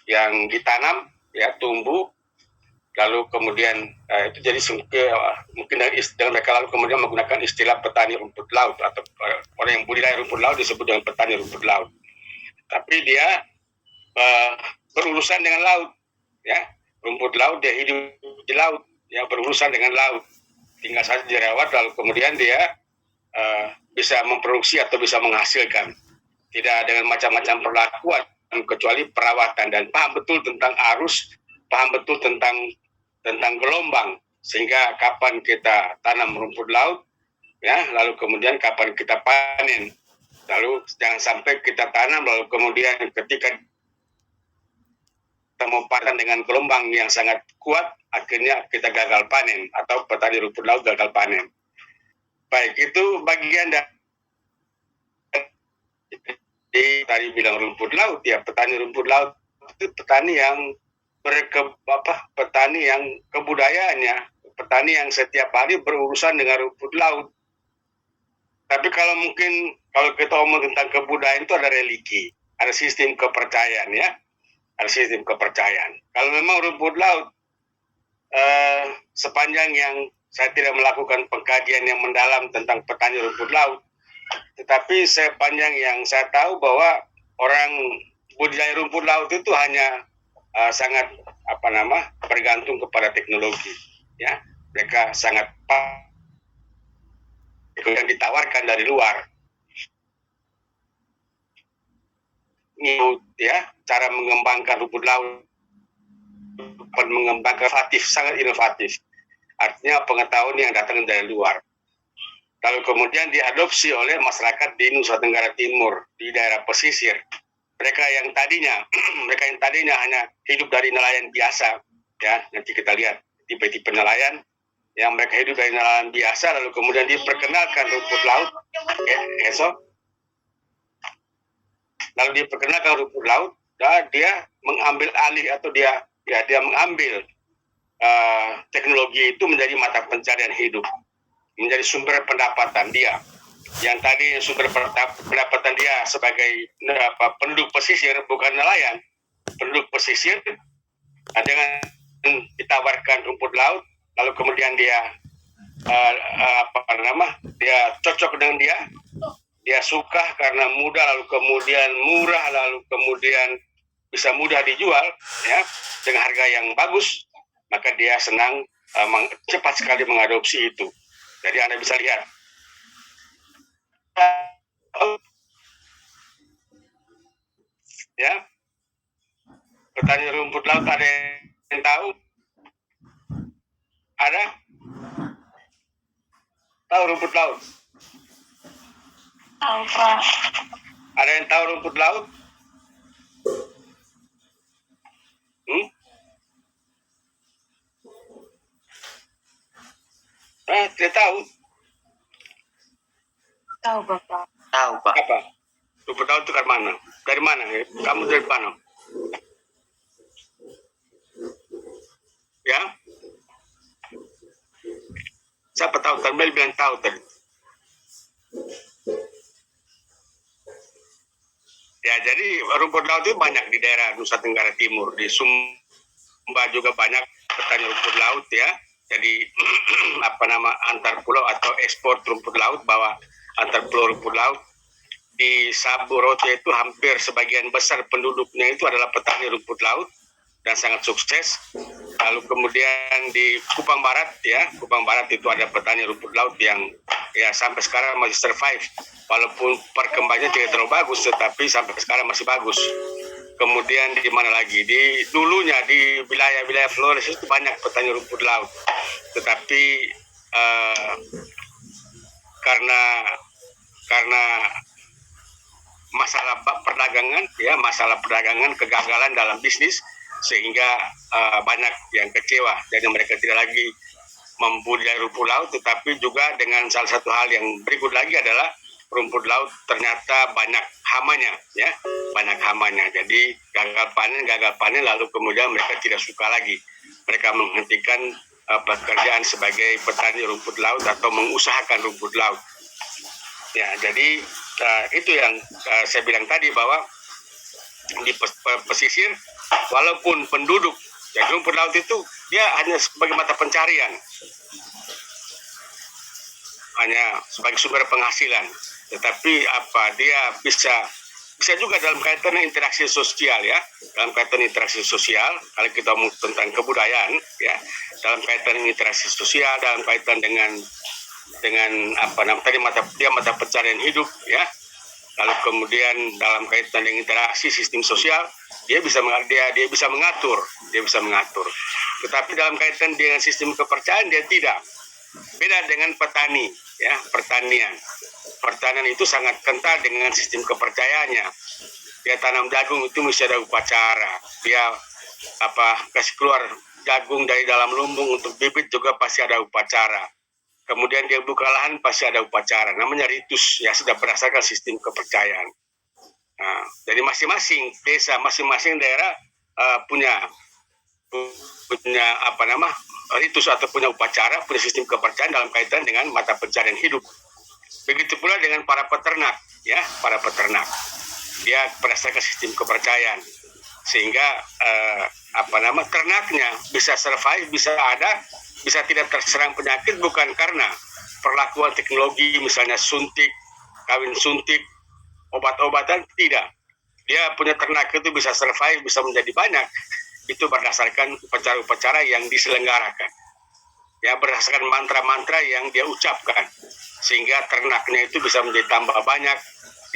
yang ditanam ya tumbuh, lalu kemudian itu jadi mungkin dengan mereka lalu kemudian menggunakan istilah petani rumput laut atau orang yang budidaya rumput laut disebut dengan petani rumput laut. Tapi dia berurusan dengan laut, ya rumput laut dia hidup di laut, ya berurusan dengan laut, tinggal saja dirawat lalu kemudian dia bisa memproduksi atau bisa menghasilkan, tidak dengan macam-macam perlakuan kecuali perawatan dan paham betul tentang arus, paham betul tentang gelombang, sehingga kapan kita tanam rumput laut, ya, lalu kemudian kapan kita panen, lalu jangan sampai kita tanam lalu kemudian ketika kita mau panen dengan gelombang yang sangat kuat, akhirnya kita gagal panen atau petani rumput laut gagal panen. Baik, itu bagian dari tadi bilang rumput laut, ya petani rumput laut itu petani yang petani yang kebudayaannya, petani yang setiap hari berurusan dengan rumput laut. Tapi kalau kita ngomong tentang kebudayaan itu ada religi, ada sistem kepercayaan, ya, ada sistem kepercayaan. Kalau memang rumput laut, sepanjang yang saya tidak melakukan pengkajian yang mendalam tentang petani rumput laut, tetapi sepanjang yang saya tahu bahwa orang budidaya rumput laut itu hanya sangat bergantung kepada teknologi, ya, mereka sangat yang ditawarkan dari luar, ya, cara mengembangkan rumput laut, mengembangkan sangat inovatif, artinya pengetahuan yang datang dari luar, lalu kemudian diadopsi oleh masyarakat di Nusa Tenggara Timur, di daerah pesisir. Mereka yang tadinya hanya hidup dari nelayan biasa, ya, nanti kita lihat tipe-tipe nelayan yang mereka hidup dari nelayan biasa, lalu kemudian diperkenalkan rumput laut, lalu diperkenalkan rumput laut, dan dia mengambil alih atau dia mengambil teknologi itu menjadi mata pencarian hidup, menjadi sumber pendapatan dia. Yang tadi sumber pendapatan dia sebagai penduduk pesisir, bukan nelayan, penduduk pesisir, dengan ditawarkan rumput laut, lalu kemudian dia dia cocok dengan dia suka karena mudah, lalu kemudian murah, lalu kemudian bisa mudah dijual, ya, dengan harga yang bagus, maka dia senang cepat sekali mengadopsi itu. Jadi Anda bisa lihat, ya, petani rumput laut ada yang tahu? Ada? Tahu rumput laut? Tahu, Pak. Ada yang tahu rumput laut? Tidak tahu? Tahu, Bapak. Tahu, Pak. Apa? Rumput laut itu dari mana? Kamu dari mana? Ya? Siapa tahu? Termel bilang tahu tadi. Ya, jadi rumput laut itu banyak di daerah Nusa Tenggara Timur, di Sumba juga banyak petani rumput laut, ya. Jadi antar pulau atau ekspor rumput laut, bawa antar pulau rumput laut. Di Saburote itu hampir sebagian besar penduduknya itu adalah petani rumput laut dan sangat sukses. Lalu kemudian di Kupang Barat, ya, Kupang Barat itu ada petani rumput laut yang, ya, sampai sekarang masih survive, walaupun perkembangannya tidak terlalu bagus, tetapi sampai sekarang masih bagus. Kemudian di mana lagi? Dulunya di wilayah-wilayah Flores itu banyak petani rumput laut, tetapi karena masalah perdagangan, kegagalan dalam bisnis, sehingga banyak yang kecewa. Jadi mereka tidak lagi membudidaya rumput laut, tetapi juga dengan salah satu hal yang berikut lagi adalah rumput laut ternyata banyak hamanya, ya, banyak hamanya. Jadi gagal panen, lalu kemudian mereka tidak suka lagi. Mereka menghentikan pekerjaan sebagai petani rumput laut atau mengusahakan rumput laut. Ya, jadi itu yang saya bilang tadi, bahwa di pesisir walaupun penduduk, jadi rumput laut itu dia hanya sebagai mata pencarian, hanya sebagai sumber penghasilan, tetapi dia bisa juga dalam kaitan interaksi sosial, ya, dalam kaitan interaksi sosial. Kalau kita mau tentang kebudayaan, ya, dalam kaitan interaksi sosial, dalam kaitan dengan tadi mata pencarian hidup, ya. Lalu kemudian dalam kaitan dengan interaksi sistem sosial, dia bisa mengatur. Tetapi dalam kaitan dengan sistem kepercayaan dia tidak. Beda dengan petani, ya, pertanian itu sangat kental dengan sistem kepercayaannya. Dia tanam jagung itu mesti ada upacara. Dia kasih keluar jagung dari dalam lumbung untuk bibit juga pasti ada upacara. Kemudian dia buka lahan pasti ada upacara. Namanya ritus, ya, sudah berdasarkan sistem kepercayaan. Nah, jadi masing-masing desa, masing-masing daerah punya ritus atau punya upacara, punya sistem kepercayaan dalam kaitan dengan mata pencarian hidup. Begitu pula dengan para peternak, ya, dia berdasarkan sistem kepercayaan, sehingga ternaknya bisa survive, bisa tidak terserang penyakit bukan karena perlakuan teknologi, misalnya kawin suntik, obat-obatan, tidak. Dia punya ternak itu bisa survive, bisa menjadi banyak, itu berdasarkan upacara-upacara yang diselenggarakan, ya, berdasarkan mantra-mantra yang dia ucapkan, sehingga ternaknya itu bisa menjadi tambah banyak,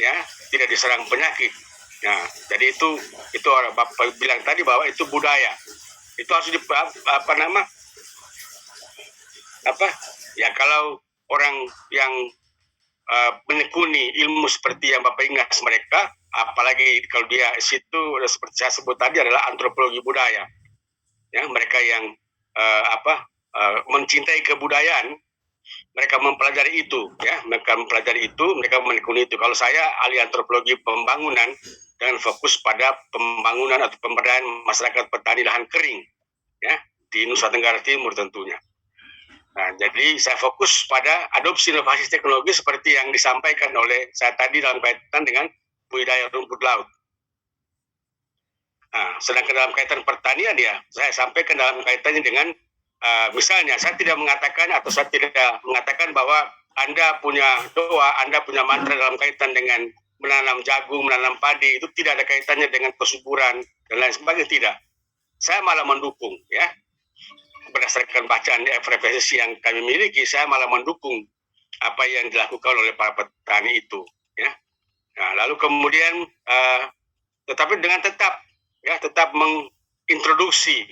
ya, tidak diserang penyakit. Nah, jadi itu orang Bapak bilang tadi bahwa itu budaya. Itu harus ya, kalau orang yang menekuni ilmu seperti yang Bapak ingat mereka, apalagi kalau dia situ seperti saya sebut tadi adalah antropologi budaya, ya, mereka yang mencintai kebudayaan, mereka mempelajari itu, ya, mereka menekuni itu. Kalau saya ahli antropologi pembangunan dengan fokus pada pembangunan atau pemberdayaan masyarakat petani lahan kering, ya, di Nusa Tenggara Timur tentunya. Nah, jadi saya fokus pada adopsi inovasi teknologi seperti yang disampaikan oleh saya tadi dalam kaitan dengan budidaya rumput laut. Nah, sedangkan dalam kaitan pertanian, ya, saya sampaikan dalam kaitannya dengan misalnya saya tidak mengatakan bahwa Anda punya doa, Anda punya mantra dalam kaitan dengan menanam jagung, menanam padi, itu tidak ada kaitannya dengan kesuburan dan lain sebagainya, tidak. Saya malah mendukung, ya, berdasarkan bacaan referensi yang kami miliki, saya malah mendukung apa yang dilakukan oleh para petani itu, ya. Nah, lalu kemudian tetapi dengan tetap mengintroduksi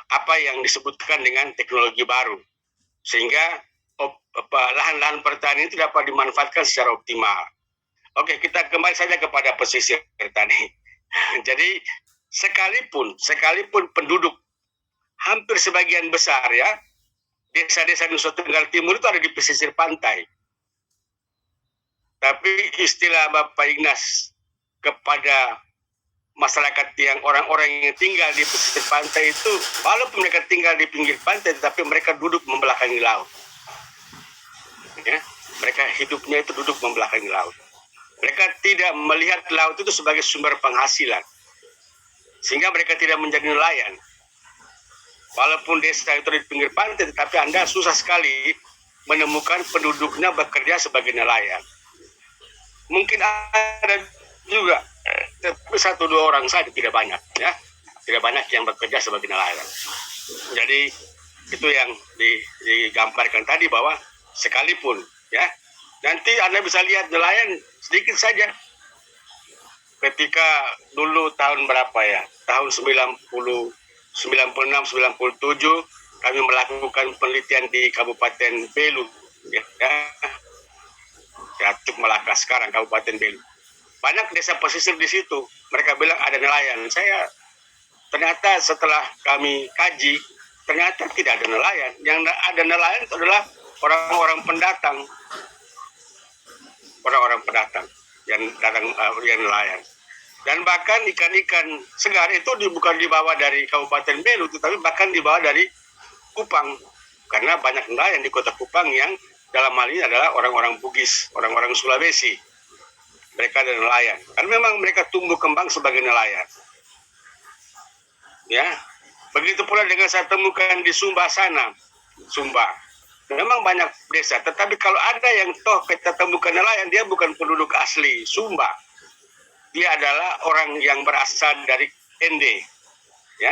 apa yang disebutkan dengan teknologi baru, sehingga lahan-lahan pertanian itu dapat dimanfaatkan secara optimal. Oke, kita kembali saja kepada pesisir tadi. Jadi sekalipun penduduk hampir sebagian besar, ya, desa-desa Nusa Tenggara Timur itu ada di pesisir pantai. Tapi istilah Bapak Ignas kepada masyarakat yang orang-orang yang tinggal di pesisir pantai itu, walaupun mereka tinggal di pinggir pantai, tetapi mereka duduk membelakangi laut. Ya, mereka hidupnya itu duduk membelakangi laut. Mereka tidak melihat laut itu sebagai sumber penghasilan, sehingga mereka tidak menjadi nelayan. Walaupun desa itu di pinggir pantai, tetapi Anda susah sekali menemukan penduduknya bekerja sebagai nelayan. Mungkin ada juga, tapi 1-2 orang saja, tidak banyak, ya, tidak banyak yang bekerja sebagai nelayan. Jadi itu yang digambarkan tadi, bahwa sekalipun, ya, nanti Anda bisa lihat nelayan sedikit saja. Ketika dulu tahun berapa, ya, tahun 96-97 kami melakukan penelitian di Kabupaten Belu, ya, Datuk Melaka sekarang Kabupaten Belu. Banyak desa pesisir di situ, mereka bilang ada nelayan. Ternyata setelah kami kaji, ternyata tidak ada nelayan. Yang ada nelayan itu adalah orang-orang pendatang yang datang, yang nelayan. Dan bahkan ikan-ikan segar itu bukan dibawa dari Kabupaten Belu, tetapi bahkan dibawa dari Kupang, karena banyak nelayan di kota Kupang yang dalam hal ini adalah orang-orang Bugis, orang-orang Sulawesi. Mereka adalah nelayan, karena memang mereka tumbuh kembang sebagai nelayan. Ya, begitu pula dengan saya temukan di Sumba sana, Sumba. Memang banyak desa, tetapi kalau ada yang toh kita temukan nelayan, dia bukan penduduk asli Sumba. Dia adalah orang yang berasal dari Ende, ya,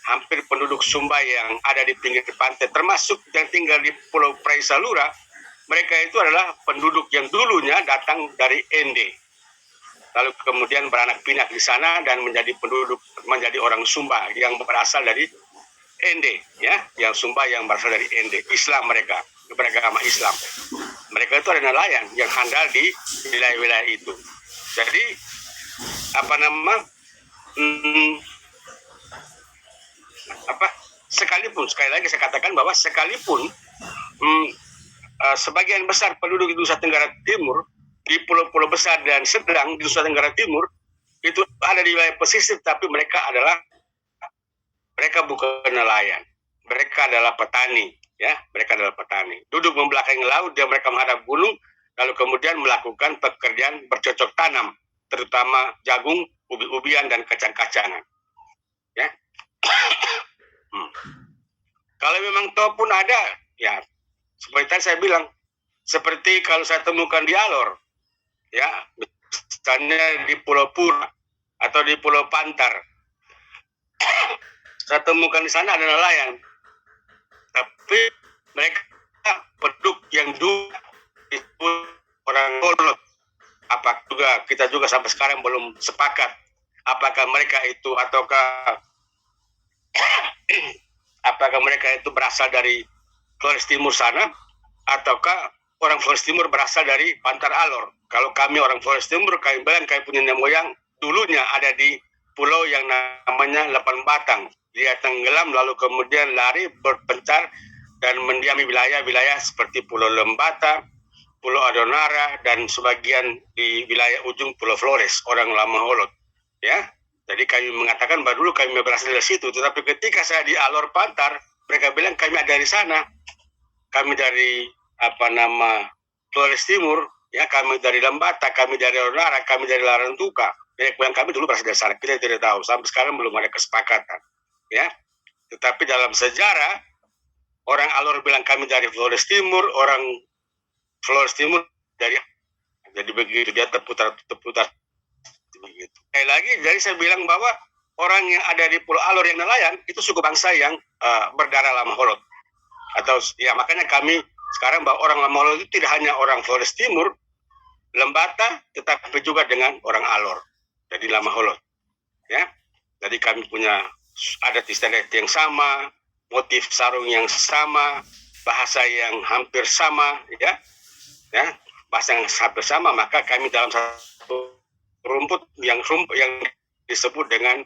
hampir penduduk Sumba yang ada di pinggir pantai, termasuk yang tinggal di Pulau Praisalura. Mereka itu adalah penduduk yang dulunya datang dari Ende, lalu kemudian beranak pinak di sana dan menjadi penduduk, menjadi orang Sumba yang berasal dari Ende, ya, yang Sumba yang berasal dari Ende. Islam mereka, beragama Islam. Mereka itu adalah nelayan yang handal di wilayah-wilayah itu. Jadi apa nama sekalipun, sekali lagi saya katakan bahwa sekalipun sebagian besar penduduk di Nusa Tenggara Timur, di pulau-pulau besar dan sedang di Nusa Tenggara Timur itu ada di wilayah pesisir, tapi mereka bukan nelayan, mereka adalah petani, ya, mereka adalah petani. Duduk membelakangi laut dan mereka menghadap gunung, lalu kemudian melakukan pekerjaan bercocok tanam, terutama jagung, ubi-ubian dan kacang-kacangan. Ya. Kalau memang toh pun ada, ya seperti tadi saya bilang, seperti kalau saya temukan di Alor, ya, misalnya di Pulau Pura atau di Pulau Pantar, saya temukan di sana ada nelayan, tapi mereka penduduk yang dulu disebut orang Kolot. Apa juga kita juga sampai sekarang belum sepakat apakah mereka itu apakah mereka itu berasal dari Flores Timur sana, ataukah orang Flores Timur berasal dari Pantar Alor. Kalau kami orang Flores Timur, kami bilang kami punya nenek moyang dulunya ada di pulau yang namanya Lepan Batang. Dia tenggelam lalu kemudian lari berpencar dan mendiami wilayah-wilayah seperti Pulau Lembata, Pulau Adonara, dan sebagian di wilayah ujung Pulau Flores, orang Lama Holot. Ya, jadi kami mengatakan bahwa dulu kami berasal dari situ, tetapi ketika saya di Alor Pantar, mereka bilang kami ada dari sana. Kami dari Flores Timur, ya, kami dari Lembata, kami dari Adonara, kami dari Larantuka. Nenek moyang kami dulu berasal dari sana, kita tidak tahu. Sampai sekarang belum ada kesepakatan. Ya, tetapi dalam sejarah, orang Alor bilang kami dari Flores Timur, orang Flores Timur dari, jadi begitu dia terputar begitu. Sekali lagi, jadi saya bilang bahwa orang yang ada di Pulau Alor yang nelayan itu suku bangsa yang berdarah Lama Holot. Atau ya makanya kami sekarang bahwa orang Lama Holot itu tidak hanya orang Flores Timur, Lembata, tetapi juga dengan orang Alor. Jadi Lama Holot. Ya. Jadi kami punya adat istiadat yang sama, motif sarung yang sama, bahasa yang hampir sama, ya. Ya, bahasa yang hampir sama, maka kami dalam satu rumput yang disebut dengan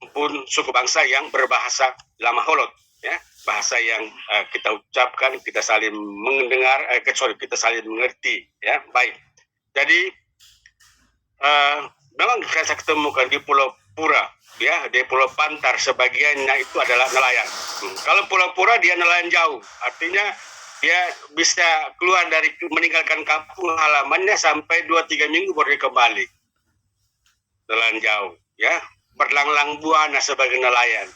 rumpun suku bangsa yang berbahasa Lama Holot, ya, bahasa yang kita ucapkan, kita saling mendengar, kita saling mengerti, ya. Baik, jadi memang saya ketemukan di Pulau Pura, ya, di Pulau Pantar sebagiannya itu adalah nelayan. Kalau Pulau Pura dia nelayan jauh, artinya dia bisa keluar dari meninggalkan kampung halamannya sampai 2-3 minggu baru dia kembali. Nelayan jauh, ya, berlang-lang buana sebagai nelayan,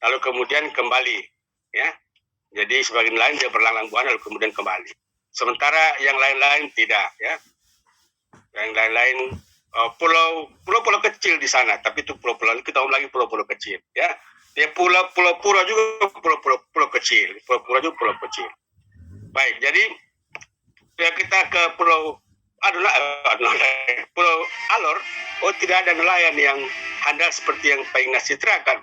lalu kemudian kembali, ya. Jadi sebagai nelayan dia berlang-lang buana lalu kemudian kembali. Sementara yang lain-lain tidak, ya. Yang lain-lain pulau-pulau kecil di sana, tapi itu pulau-pulau kita lagi pulau-pulau kecil, ya. Dia pulau Pura juga pulau kecil, pulau-pulau juga pulau kecil. Baik, jadi ya kita ke Pulau Pulau Alor, tidak ada nelayan yang handal seperti yang Pak Ignas citrakan.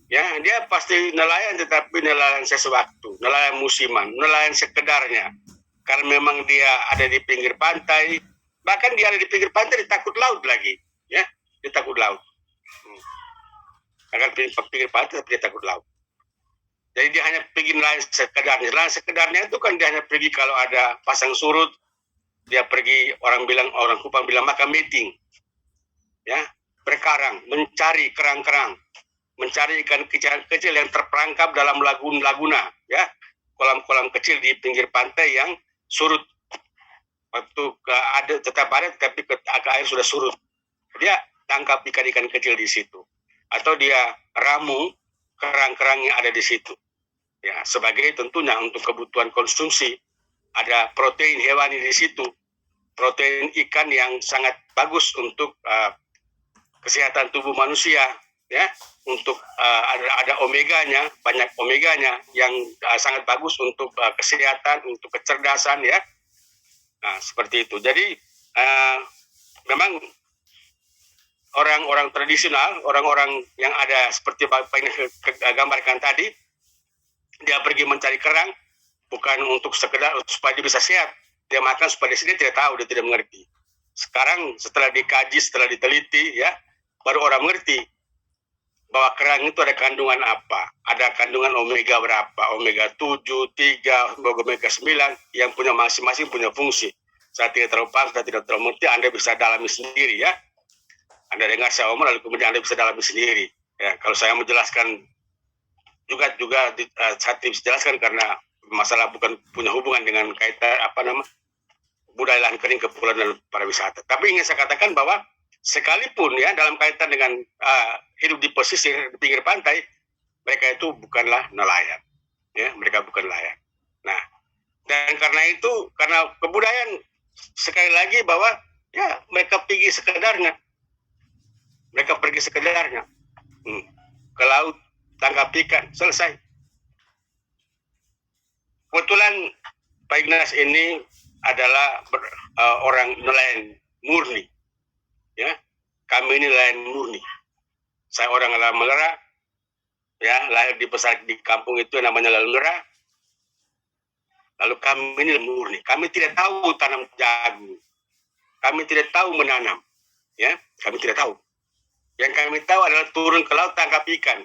Ya, dia pasti nelayan, tetapi nelayan sesuatu, nelayan musiman, nelayan sekedarnya. Karena memang dia ada di pinggir pantai, bahkan dia ada di pinggir pantai ditakut laut lagi, ya, ditakut laut. Akan pinggir pantai tapi dia takut laut. Jadi dia hanya pergi nelayan sekedarnya. Nelayan sekedarnya itu kan dia hanya pergi kalau ada pasang surut, dia pergi, orang Kupang bilang makan meeting, ya, berkarang, mencari kerang-kerang, mencari ikan kecil yang terperangkap dalam laguna, ya, kolam-kolam kecil di pinggir pantai yang surut. Waktu tetap ada, tapi air sudah surut. Dia tangkap ikan-ikan kecil di situ. Atau dia ramu kerang-kerang yang ada di situ. Ya, sebagai tentunya untuk kebutuhan konsumsi, ada protein hewani di situ, protein ikan yang sangat bagus untuk kesehatan tubuh manusia, ya, untuk ada omeganya, banyak omeganya yang sangat bagus untuk kesehatan, untuk kecerdasan, ya. Nah, seperti itu. Jadi memang orang-orang tradisional, orang-orang yang ada seperti Bapak ini gambarkan tadi, dia pergi mencari kerang bukan untuk sekedar supaya dia bisa sehat, dia makan supaya dia tidak tahu, dia tidak mengerti. Sekarang setelah dikaji, setelah diteliti, ya, baru orang mengerti bahwa kerang itu ada kandungan apa, ada kandungan omega berapa, omega 7, 3, omega 9 yang punya masing-masing punya fungsi. Saya tidak terlalu paham, saya tidak terlalu mengerti, Anda bisa dalami sendiri, ya. Anda dengar saya omong lalu kemudian Anda bisa dalami sendiri. Ya, kalau saya menjelaskan juga saya tidak bisa jelaskan karena masalah bukan punya hubungan dengan kaitan budaya lahan kering, kepulauan dan pariwisata. Tapi ingin saya katakan bahwa sekalipun ya dalam kaitan dengan hidup di pesisir, di pinggir pantai, mereka itu bukanlah nelayan, ya, mereka bukan nelayan. Nah, dan karena itu, karena kebudayaan sekali lagi bahwa ya mereka pergi sekedarnya, ke laut, tangkap ikan, selesai. Kebetulan Pak Ignas ini adalah orang nelayan murni, ya. Kami ini nelayan murni. Saya orang Lamelera, ya, lahir dibesar di kampung itu namanya Lamelera. Lalu kami ini murni. Kami tidak tahu tanam jagung. Kami tidak tahu menanam, ya. Kami tidak tahu. Yang kami tahu adalah turun ke laut tangkap ikan.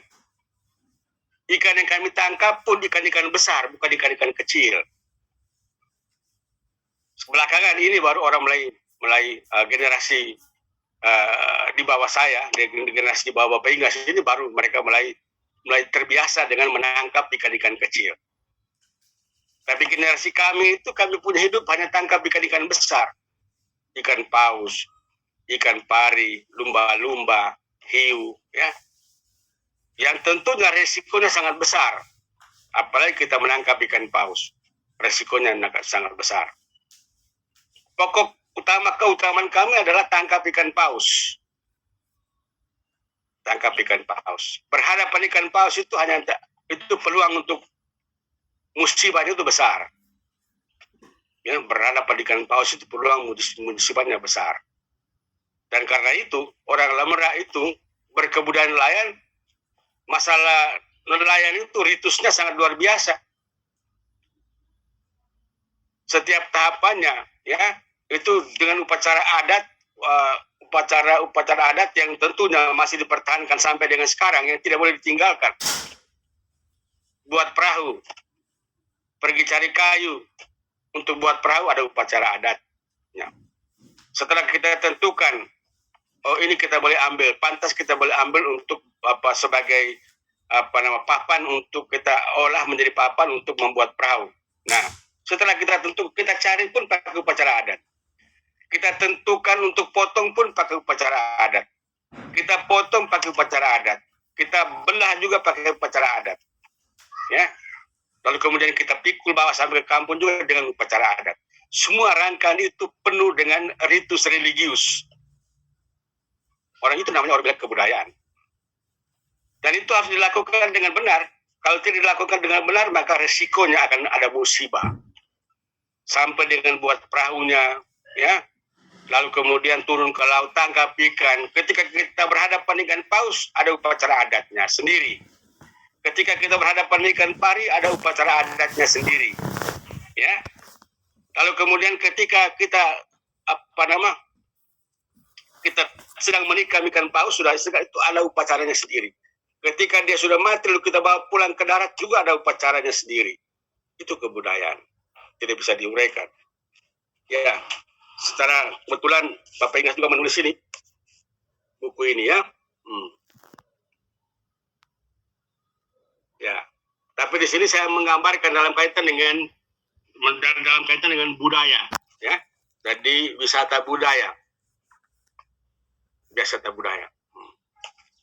Ikan yang kami tangkap pun ikan-ikan besar, bukan ikan-ikan kecil. Belakangan ini baru orang mulai generasi di bawah saya, generasi di bawah Bapak Ignas ini baru mereka mulai terbiasa dengan menangkap ikan-ikan kecil. Tapi generasi kami itu kami punya hidup hanya tangkap ikan-ikan besar, ikan paus, ikan pari, lumba-lumba, hiu, ya. Yang tentunya resikonya sangat besar. Apalagi kita menangkap ikan paus, resikonya sangat besar. Pokok keutamaan kami adalah tangkap ikan paus. Tangkap ikan paus. Berhadapan ikan paus itu itu peluang untuk musibahnya itu besar. Ya, berhadapan ikan paus itu peluang musibahnya besar. Dan karena itu orang Lamera itu berkebudayaan nelayan, masalah nelayan itu ritusnya sangat luar biasa. Setiap tahapannya, ya, itu dengan upacara adat, upacara adat yang tentunya masih dipertahankan sampai dengan sekarang, yang tidak boleh ditinggalkan. Buat perahu, pergi cari kayu, untuk buat perahu ada upacara adat. Ya. Setelah kita tentukan, oh ini kita boleh ambil, pantas kita boleh ambil untuk sebagai papan untuk kita olah menjadi papan untuk membuat perahu. Nah, setelah kita tentu, kita cari pun pakai upacara adat. Kita tentukan untuk potong pun pakai upacara adat. Kita potong pakai upacara adat. Kita belah juga pakai upacara adat. Ya. Lalu kemudian kita pikul bawa sampai ke kampung juga dengan upacara adat. Semua rangkaian itu penuh dengan ritus religius. Orang itu namanya orang bilang kebudayaan. Dan itu harus dilakukan dengan benar. Kalau tidak dilakukan dengan benar, maka resikonya akan ada musibah. Sampai dengan buat perahunya, ya. Lalu kemudian turun ke laut, tangkap ikan. Ketika kita berhadapan ikan paus, ada upacara adatnya sendiri. Ketika kita berhadapan ikan pari, ada upacara adatnya sendiri. Ya. Lalu kemudian ketika kita kita sedang menikam ikan paus, sudah itu ada upacaranya sendiri. Ketika dia sudah mati, lalu kita bawa pulang ke darat juga ada upacaranya sendiri. Itu kebudayaan. Tidak bisa diuraikan. Ya, secara kebetulan Bapak Ignas juga menulis ini, buku ini, ya. Ya, tapi di sini saya menggambarkan dalam kaitan dengan budaya, ya. Jadi wisata budaya.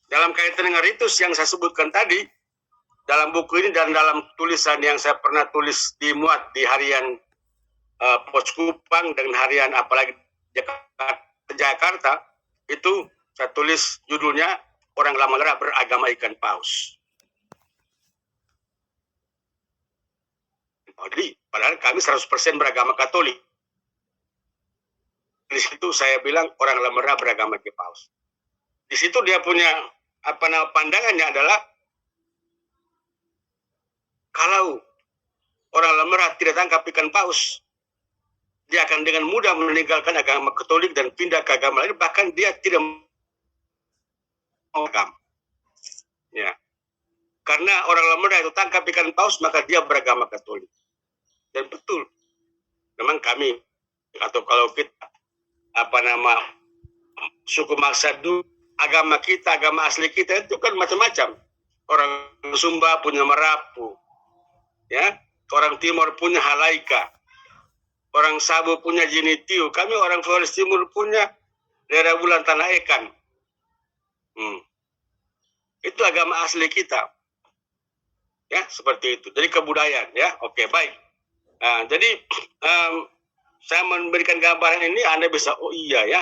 Dan dalam kaitan dengan ritus yang saya sebutkan tadi, dalam buku ini dan dalam tulisan yang saya pernah tulis dimuat di harian Pos Kupang dan harian apalagi Jakarta, itu saya tulis judulnya Orang Lamangara Beragama Ikan Paus. Jadi, padahal kami 100% beragama Katolik. Di situ saya bilang orang Lamangara beragama ikan paus. Di situ dia punya pandangannya adalah kalau orang Lamangara tidak tangkap ikan paus, dia akan dengan mudah meninggalkan agama Katolik dan pindah ke agama lain, bahkan dia tidak mau agama. Ya. Karena orang Lamangara itu tangkap ikan paus, maka dia beragama Katolik. Dan betul, memang kami, atau kalau kita, suku Maksadu, agama kita, agama asli kita itu kan macam-macam. Orang Sumba punya Merapu, ya. Orang Timur punya Halaika, orang Sabo punya Jinitiu, kami orang Flores Timur punya daerah Bulan Tanah Ekan. Itu agama asli kita, ya, seperti itu. Jadi kebudayaan, ya. Oke, baik. Nah, jadi saya memberikan gambaran ini, Anda bisa, oh iya ya,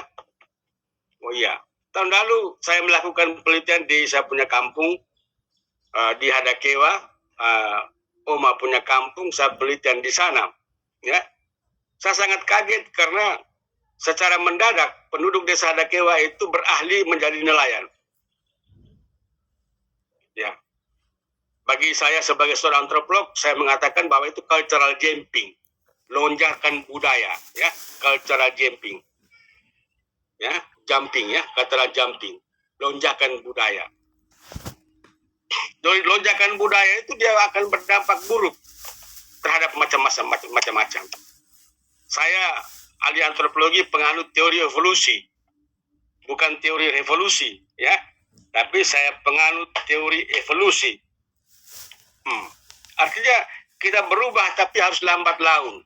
oh iya. Tahun lalu saya melakukan penelitian di saya punya kampung di Hadakewa, Oma punya kampung, saya penelitian di sana, ya. Saya sangat kaget karena secara mendadak penduduk desa Hadakewa itu berahli menjadi nelayan. Ya. Bagi saya sebagai seorang antropolog, saya mengatakan bahwa itu cultural jumping, lonjakan budaya, ya, cultural jumping, ya, jumping, ya, cultural jumping, lonjakan budaya. Lonjakan budaya itu dia akan berdampak buruk terhadap macam-macam. Saya ahli antropologi penganut teori evolusi, bukan teori revolusi, ya, tapi saya penganut teori evolusi. Artinya kita berubah tapi harus lambat laun.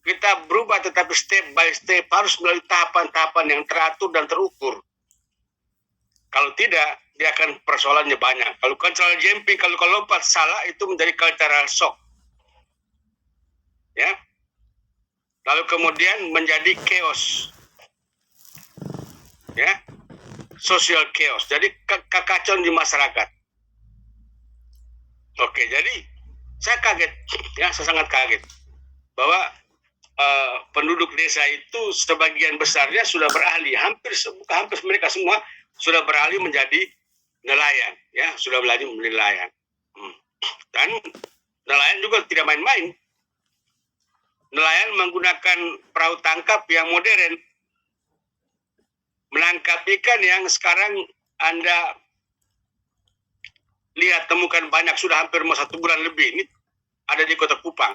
Kita berubah tetapi step by step, harus melalui tahapan-tahapan yang teratur dan terukur. Kalau tidak, dia akan persoalannya banyak. Kalau cultural jumping, kalau lompat salah, itu menjadi cultural shock. Ya. Lalu kemudian menjadi chaos. Ya. Social chaos. Jadi kekacauan di masyarakat. Oke, jadi saya kaget, ya, saya sangat kaget bahwa penduduk desa itu sebagian besarnya sudah beralih, hampir mereka semua sudah beralih menjadi nelayan, ya, sudah beralih menjadi nelayan. Dan nelayan juga tidak main-main. Nelayan menggunakan perahu tangkap yang modern, menangkap ikan yang sekarang Anda lihat temukan banyak, sudah hampir mau 1 bulan lebih ini ada di Kota Kupang.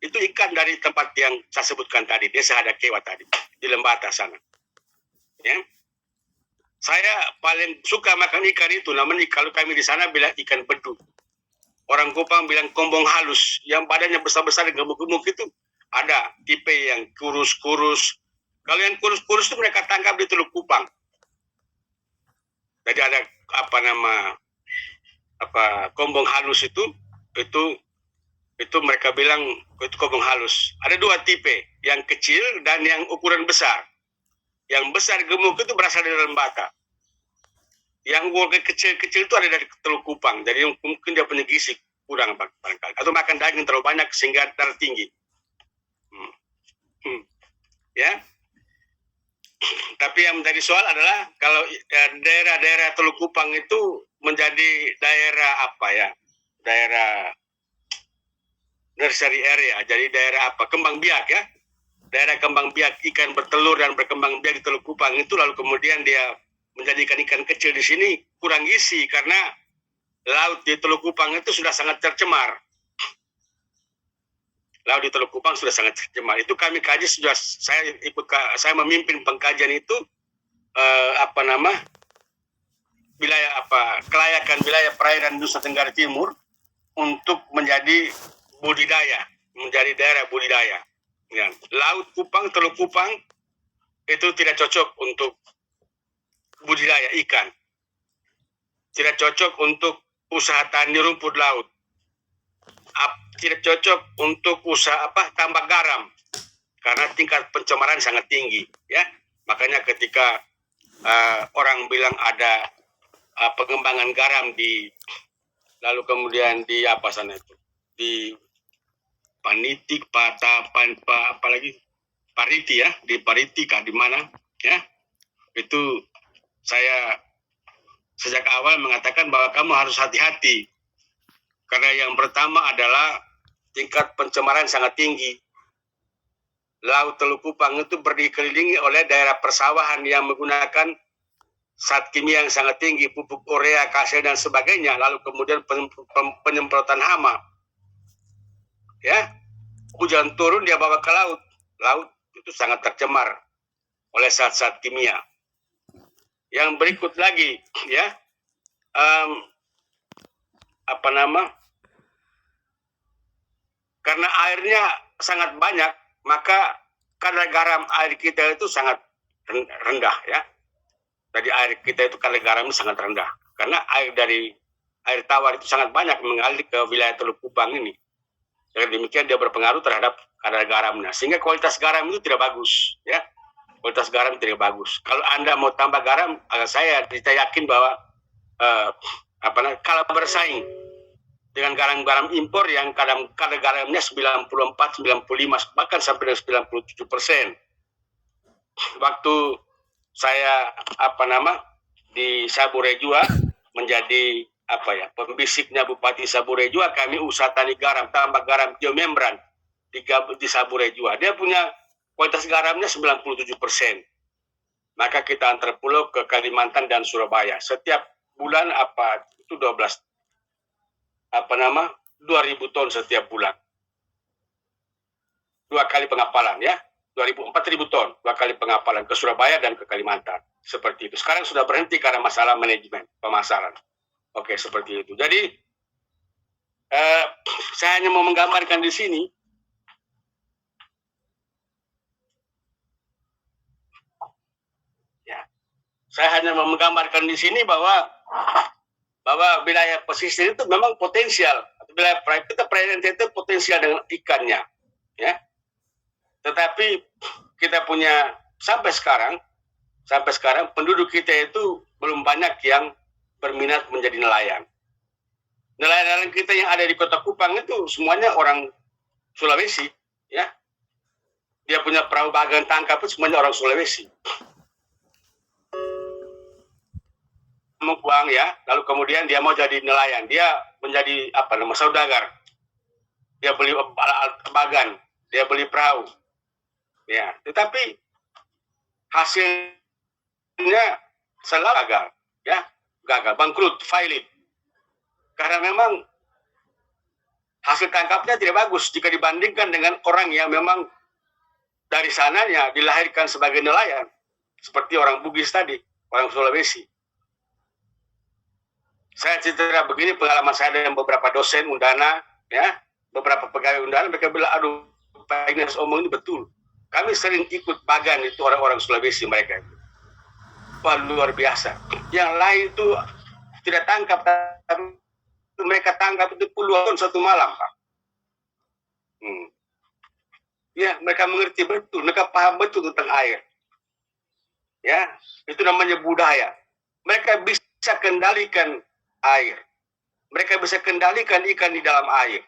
Itu ikan dari tempat yang saya sebutkan tadi, desa Hadakewa tadi, di Lembata sana. Ya. Saya paling suka makan ikan itu, namanya kalau kami di sana bilang ikan bedu. Orang Kupang bilang kombong halus, yang badannya besar-besar dan gemuk-gemuk itu. Ada tipe yang kurus-kurus. Kalau yang kurus-kurus itu mereka tangkap di Teluk Kupang. Jadi ada kombong halus itu mereka bilang itu kombong halus. Ada 2 tipe, yang kecil dan yang ukuran besar. Yang besar gemuk itu berasal dari Lembata. Yang ukuran kecil-kecil itu ada dari Teluk Kupang. Jadi mungkin dia punya gizi kurang barangkali, atau makan daging terlalu banyak sehingga darah tinggi. Ya. Tapi yang menjadi soal adalah kalau daerah-daerah Teluk Kupang itu menjadi daerah daerah nursery area, jadi daerah kembang biak, ya, daerah kembang biak, ikan bertelur dan berkembang biak di Teluk Kupang itu, lalu kemudian dia menjadikan ikan kecil di sini kurang gizi karena laut di Teluk Kupang itu sudah sangat tercemar. Laut di Teluk Kupang sudah sangat tercemar. Itu kami kaji, sudah saya memimpin pengkajian itu kelayakan wilayah perairan Nusa Tenggara Timur untuk menjadi budidaya, menjadi daerah budidaya. Ya. Laut Kupang, Teluk Kupang itu tidak cocok untuk budidaya ikan. tidak cocok untuk usaha tani rumput laut, tidak cocok untuk usaha tambak garam karena tingkat pencemaran sangat tinggi, ya. Makanya ketika orang bilang ada pengembangan garam lalu kemudian di apa sana itu, di Panitik, apalagi Pariti, ya, di Pariti kah di mana, ya, itu saya sejak awal mengatakan bahwa kamu harus hati-hati karena yang pertama adalah tingkat pencemaran sangat tinggi. Laut Teluk Kupang itu dikelilingi oleh daerah persawahan yang menggunakan zat kimia yang sangat tinggi, pupuk urea, kase dan sebagainya, lalu kemudian penyemprotan hama, ya. Hujan turun dia bawa ke laut, laut itu sangat tercemar oleh zat-zat kimia. Yang berikut lagi, ya, karena airnya sangat banyak, maka kadar garam air kita itu sangat rendah, ya. Jadi air kita itu kadar garamnya sangat rendah karena air tawar itu sangat banyak mengalir ke wilayah Teluk Kupang ini. Dengan demikian dia berpengaruh terhadap kadar garamnya, sehingga kualitas garam itu tidak bagus, ya. Kualitas garam tidak bagus. Kalau Anda mau tambah garam, saya yakin bahwa kalau bersaing dengan garam-garam impor yang kadar garamnya 94, 95, bahkan sampai 97%. Waktu saya di Saburejua menjadi pembisiknya Bupati Saburejua, kami usaha tani garam, tambak garam geomembran di Saburejua. Dia punya kualitas garamnya 97%. Maka kita antar pulau ke Kalimantan dan Surabaya. Setiap bulan 2.000 ton setiap bulan. 2 kali pengapalan, ya. 4.000 ton, 2 kali pengapalan ke Surabaya dan ke Kalimantan. Seperti itu. Sekarang sudah berhenti karena masalah manajemen pemasaran. Oke, seperti itu. Jadi saya hanya mau menggambarkan di sini bahwa wilayah pesisir itu memang potensial. Wilayah perairan kita itu potensial dengan ikannya, ya. Tetapi kita punya sampai sekarang penduduk kita itu belum banyak yang berminat menjadi nelayan. Nelayan kita yang ada di Kota Kupang itu semuanya orang Sulawesi, ya. Dia punya perahu bagan tangkap itu semuanya orang Sulawesi. Uang, ya, lalu kemudian dia mau jadi nelayan, dia menjadi saudagar, dia beli alat bagan, dia beli perahu, ya. Tetapi hasilnya selalu gagal, bangkrut, failing, karena memang hasil tangkapnya tidak bagus jika dibandingkan dengan orang yang memang dari sananya dilahirkan sebagai nelayan, seperti orang Bugis tadi, orang Sulawesi. Saya cerita begini, pengalaman saya dengan beberapa dosen Undana, ya, beberapa pegawai Undana, mereka bilang, aduh, Pak Ignas omong ini betul. Kami sering ikut bagan itu orang-orang Sulawesi mereka. Wah, luar biasa. Yang lain itu tidak tangkap, tapi mereka tangkap itu puluhan satu malam, Pak. Ya, mereka mengerti betul, mereka paham betul tentang air. Ya, itu namanya budaya. Mereka bisa kendalikan air. Mereka bisa kendalikan ikan di dalam air.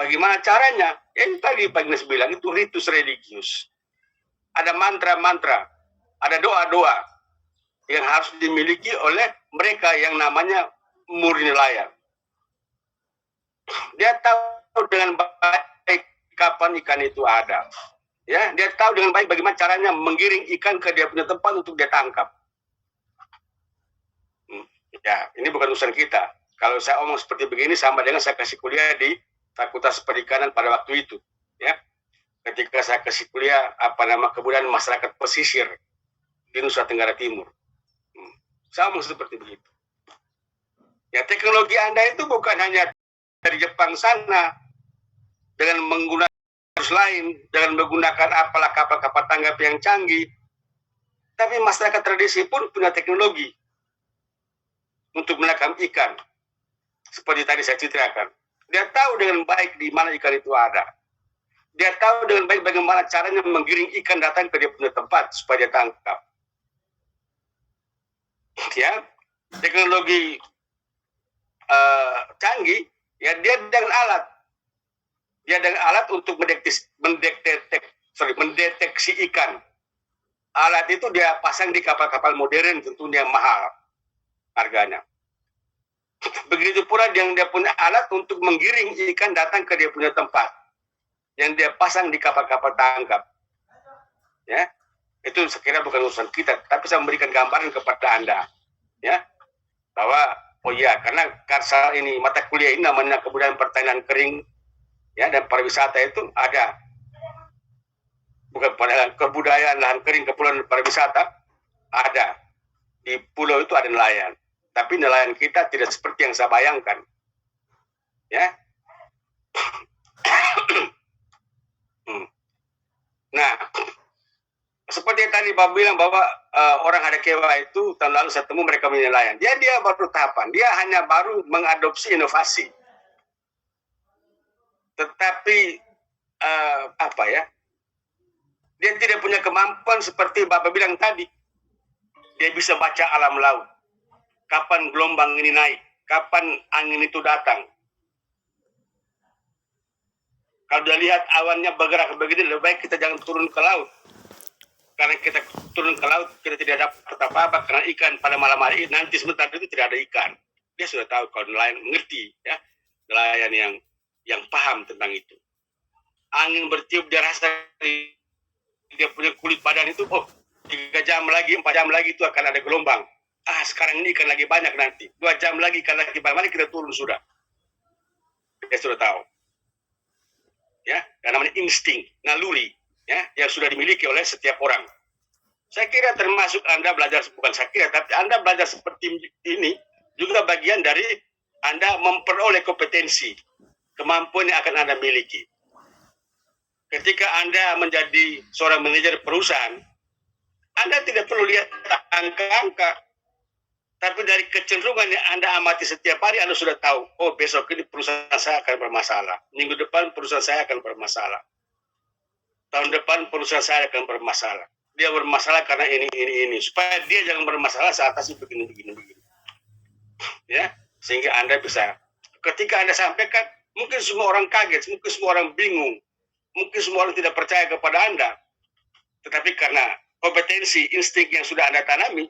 Bagaimana caranya? Yang tadi Pak Ignas bilang itu ritus religius. Ada mantra-mantra, ada doa-doa yang harus dimiliki oleh mereka yang namanya murni nelayan. Dia tahu dengan baik kapan ikan itu ada. Ya, dia tahu dengan baik bagaimana caranya menggiring ikan ke dia punya tempat untuk dia tangkap. Ya, ini bukan urusan kita. Kalau saya omong seperti begini sama dengan saya kasih kuliah di Fakultas Perikanan pada waktu itu, ya. Ketika saya kasih kuliah kebudayaan masyarakat pesisir di Nusa Tenggara Timur. Sama seperti begitu. Ya, teknologi Anda itu bukan hanya dari Jepang sana dengan menggunakan arus lain, dengan menggunakan kapal-kapal tanggap yang canggih. Tapi masyarakat tradisi pun punya teknologi. untuk menangkap ikan. Seperti tadi saya ceritakan. Dia tahu dengan baik di mana ikan itu ada. Dia tahu dengan baik bagaimana caranya menggiring ikan datang ke dia punya tempat supaya dia tangkap. Ya, teknologi canggih, ya dia dengan alat. Dia dengan alat untuk mendeteksi ikan. Alat itu dia pasang di kapal-kapal modern, tentunya mahal harganya. Begitu pula yang dia punya alat untuk menggiring ikan datang ke dia punya tempat, yang dia pasang di kapal-kapal tangkap. Ya, itu sekiranya bukan urusan kita, tapi saya memberikan gambaran kepada Anda, ya, bahwa oh iya, karena Karsal ini mata kuliah ini namanya kebudayaan pertanian kering, ya, dan pariwisata itu ada, bukan kebudayaan lahan kering kepulauan pariwisata ada di pulau itu ada nelayan, tapi nelayan kita tidak seperti yang saya bayangkan, ya. Nah, seperti yang tadi Bapak bilang bahwa orang Hadakewa itu tahun lalu saya temu mereka punya nelayan. Dia baru tahapan, dia hanya baru mengadopsi inovasi. Tetapi apa ya? Dia tidak punya kemampuan seperti Bapak bilang tadi. Dia bisa baca alam laut. Kapan gelombang ini naik? Kapan angin itu datang? Kalau dia lihat awannya bergerak begini, lebih baik kita jangan turun ke laut. Karena kita turun ke laut, kita tidak dapat apa-apa. Karena ikan pada malam hari nanti sebentar itu tidak ada ikan. Dia sudah tahu kalau nelayan mengerti, ya, nelayan yang paham tentang itu. Angin bertiup, dia rasa dia punya kulit badan itu, oh 3 jam lagi, 4 jam lagi itu akan ada gelombang. Sekarang ini ikan lagi banyak nanti. 2 jam lagi ikan lagi banyak, mari kita turun sudah. Dia sudah tahu. Ya, yang namanya insting, naluri, ya, yang sudah dimiliki oleh setiap orang. Saya kira termasuk Anda belajar, bukan saya kira, tapi Anda belajar seperti ini juga bagian dari Anda memperoleh kompetensi, kemampuan yang akan Anda miliki. Ketika Anda menjadi seorang manajer perusahaan, Anda tidak perlu lihat angka-angka, tapi dari kecenderungan yang Anda amati setiap hari, Anda sudah tahu, oh besok ini perusahaan saya akan bermasalah. Minggu depan perusahaan saya akan bermasalah. Tahun depan perusahaan saya akan bermasalah. Dia bermasalah karena ini. Supaya dia jangan bermasalah saat atasi begini. Ya, sehingga Anda bisa, ketika Anda sampaikan, mungkin semua orang kaget, mungkin semua orang bingung, mungkin semua orang tidak percaya kepada Anda. Tetapi karena kompetensi, insting yang sudah Anda tanami,